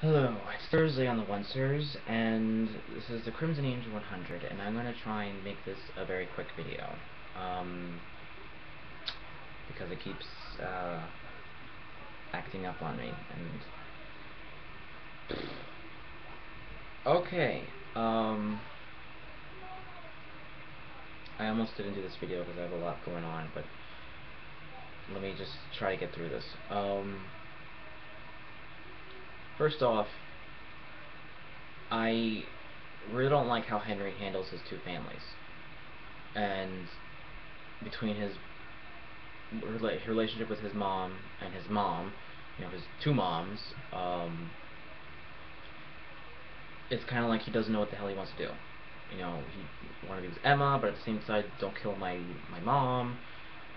Hello, it's Thursday on the Oncers, and this is the Crimson Angel 100, and I'm going to try and make this a very quick video, because it keeps acting up on me, and okay, I almost didn't do this video because I have a lot going on, but let me just try to get through this. First off, I really don't like how Henry handles his two families, and between his relationship with his mom and his mom, his two moms, it's kind of like he doesn't know what the hell he wants to do. He wanted to be with Emma, but at the same time, don't kill my mom,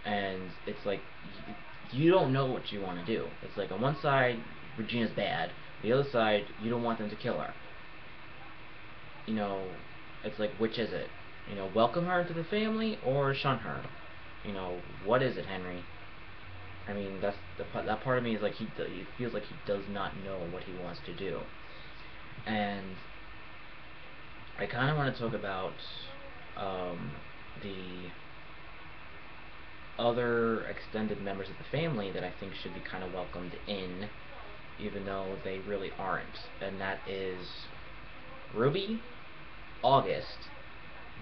and it's like you don't know what you want to do. It's like on one side, Regina's bad, the other side, you don't want them to kill her. It's like, which is it? Welcome her into the family or shun her? What is it, Henry? I mean, that's that part of me is like he feels like he does not know what he wants to do, and I kind of want to talk about the other extended members of the family that I think should be kind of welcomed in, even though they really aren't, and that is Ruby, August,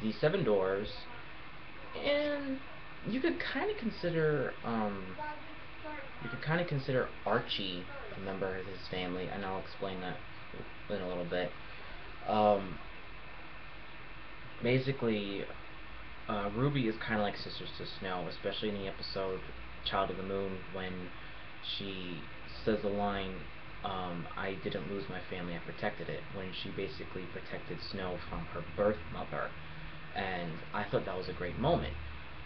the Seven Doors, and you could kind of consider Archie a member of his family, and I'll explain that in a little bit. Basically, Ruby is kind of like sisters to Snow, especially in the episode Child of the Moon, when she says the line, I didn't lose my family, I protected it, when she basically protected Snow from her birth mother. And I thought that was a great moment.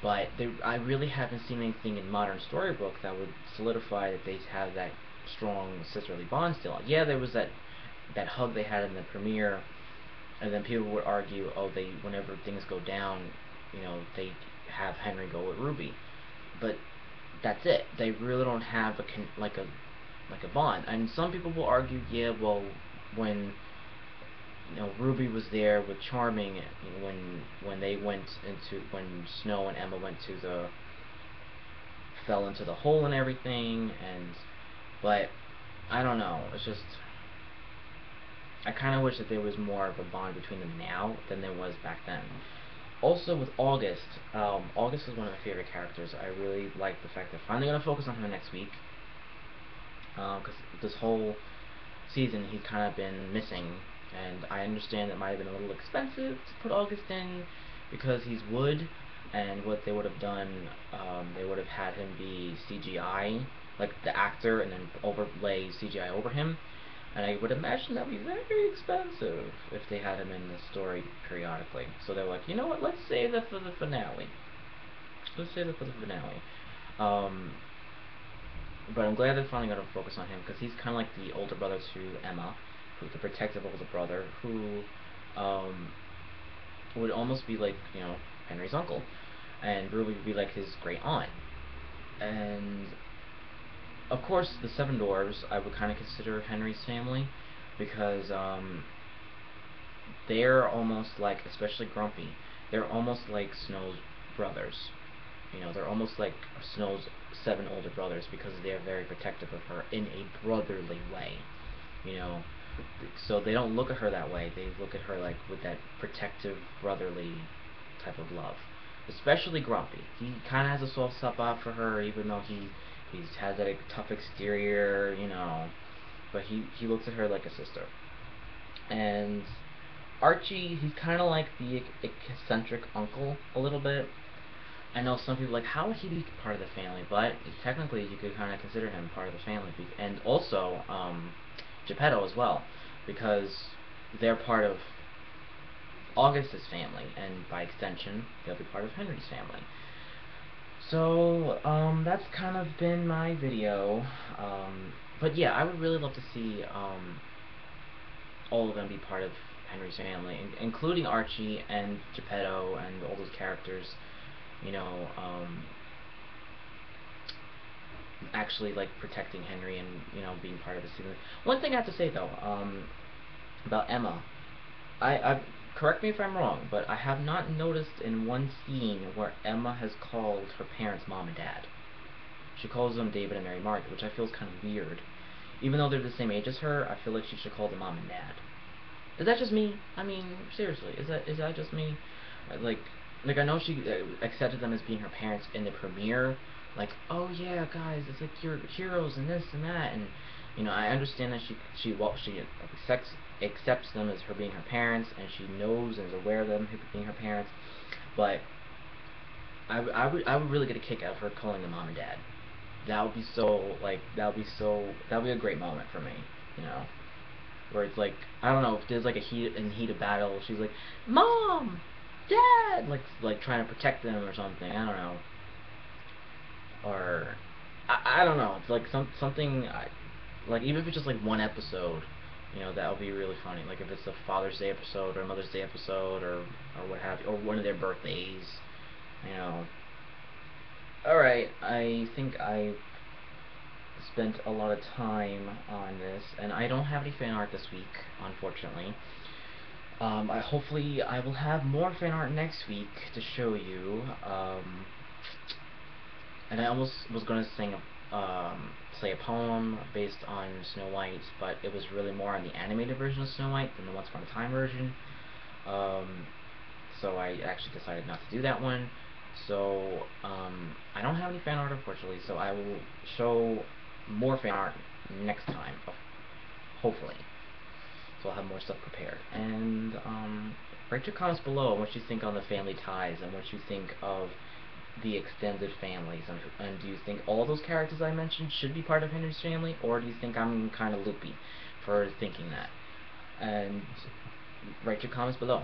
But I really haven't seen anything in modern storybook that would solidify that they have that strong sisterly bond still. Yeah, there was that hug they had in the premiere, and then people would argue, oh, whenever things go down, they have Henry go with Ruby, but that's it. They really don't have like a bond. And some people will argue, yeah, well, when Ruby was there with Charming, when Snow and Emma fell into the hole and everything, but I don't know. It's just I kind of wish that there was more of a bond between them now than there was back then. Also with August, August is one of my favorite characters. I really like the fact they're finally going to focus on him next week, because this whole season he's kind of been missing, and I understand it might have been a little expensive to put August in because he's Wood, and what they would have done, they would have had him be CGI, like the actor, and then overlay CGI over him, and I would imagine that would be very expensive if they had him in the story periodically. So they're like, you know what, let's save that for the finale. But I'm glad they're finally going to focus on him, because he's kind of like the older brother to Emma, the protective older brother, who would almost be like, Henry's uncle, and Ruby would be like his great aunt. And of course, the Seven Dwarves I would kind of consider Henry's family, because they're almost like, especially Grumpy, they're almost like Snow's brothers. They're almost like Snow's 7 older brothers, because they're very protective of her in a brotherly way. You know, so they don't look at her that way. They look at her like with that protective, brotherly type of love. Especially Grumpy. He kind of has a soft spot for her, even though he has that tough exterior, but he looks at her like a sister. And Archie, he's kind of like the eccentric uncle a little bit. I know some people are like, how would he be part of the family? But technically, you could kind of consider him part of the family, and also Geppetto as well, because they're part of August's family, and by extension, they'll be part of Henry's family. So that's kind of been my video. But yeah, I would really love to see all of them be part of Henry's family, including Archie and Geppetto and all those characters. You know, actually like protecting Henry and being part of his season. One thing I have to say though, about Emma, I correct me if I'm wrong, but I have not noticed in one scene where Emma has called her parents mom and dad. She calls them David and Mary Margaret, which I feel is kind of weird. Even though they're the same age as her, I feel like she should call them mom and dad. Is that just me? I mean, seriously, is that just me? Like, I know she accepted them as being her parents in the premiere. Like, oh yeah, guys, it's like you're heroes and this and that, and I understand that she accepts them as her being her parents, and she knows and is aware of them being her parents. But I would really get a kick out of her calling them mom and dad. That would be so like that would be a great moment for me, you know where it's like, I don't know, if there's like a heat of battle, she's like, "Mom, Dad," like trying to protect them or something. I don't know, or I don't know. It's like something like, even if it's just like one episode, that would be really funny. Like if it's a Father's Day episode or a Mother's Day episode or what have you, or one of their birthdays. You know. All right, I think I spent a lot of time on this, and I don't have any fan art this week, unfortunately. Hopefully I will have more fan art next week to show you. And I almost was going to say a poem based on Snow White, but it was really more on the animated version of Snow White than the Once Upon a Time version. Um, so I actually decided not to do that one. So I don't have any fan art, unfortunately, so I will show more fan art next time, hopefully. So I'll have more stuff prepared. And write your comments below on what you think on the family ties and what you think of the extended families. And do you think all those characters I mentioned should be part of Henry's family, or do you think I'm kind of loopy for thinking that? And write your comments below.